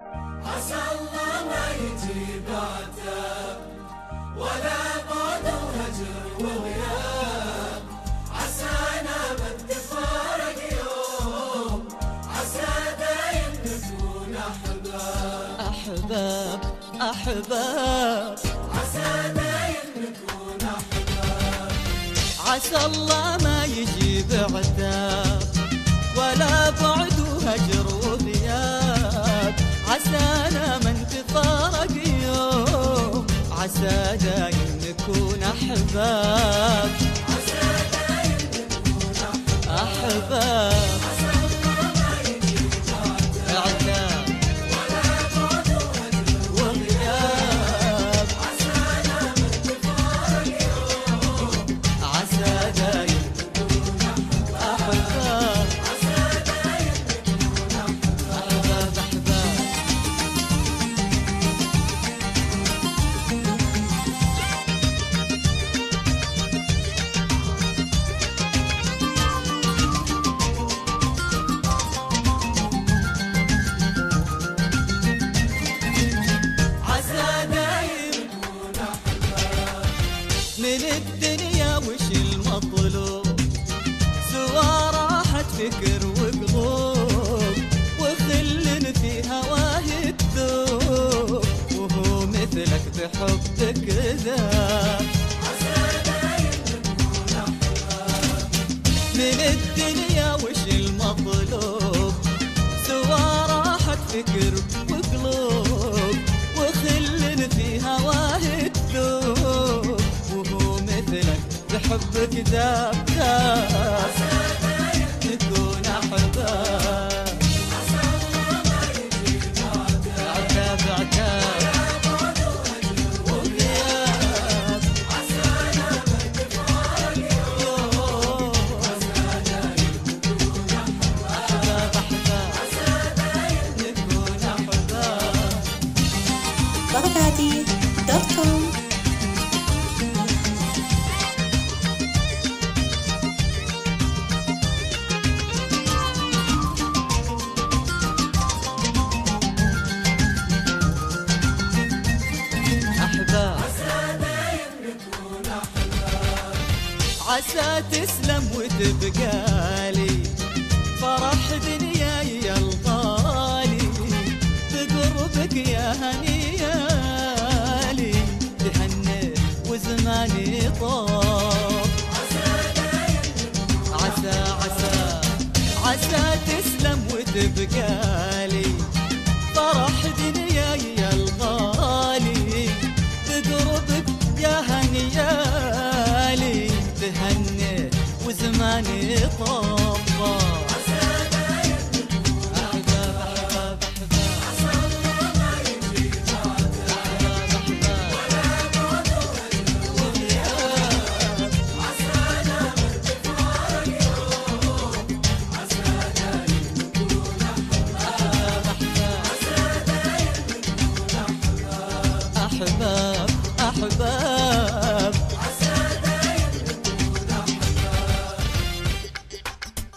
عسى الله ما يجي بعده ولا بعد وهجر وغياب، عسانا ما نتفارق يوم، عسى دايم نكون أحباب أحباب أحباب، عسى دايم نكون أحباب. عسى الله ما يجي بعده ولا بعد وهجر وغياب، عسانا ما نتفارق يوم، عسى دايم نكون أحباب، عسى دايم نكون أحباب. أحباب عسى الله ما يجي بعده ولا بعد وهجر وغياب، عسانا ما نتفارق يوم، عسى دايم نكون أحباب. أحباب عسى دايم نكون أحباب. أحباب أحباب. عسى دايم نكون أحباب. من الدنيا وش المطلوب سوى راحة فكر وقلوب، وخل في هواه الذوب، وهو مثلك بحبك ذاب. عسى دايم نكون أحباب. من الدنيا وش المطلوب سوى راحة فكر وقلوب، وخل في هواه الذوب، وهو مثلك بحبك ذاب ذاب. عسى دايم نكون أحباب. عسى الله ما يجي بعده عتاب عتاب ولا بعد وهجر وغياب، عسانا ما نتفارق يوم، عسى دايم نكون أحباب. أحباب أحباب، عسى دايم نكون أحباب. Babakati.com. أحباب عسى دايم نكون أحباب. عسى تسلم وتبقالي فرح دنياي يا الغالي، بقربك يا هنيالي تهنيت وزماني طاب. عسى دايم نكون عسى عسى عسى تسلم وتبقالي فرح دنياي يا الغالي، بقربك يا هنيالي تهنيت وزماني طاب.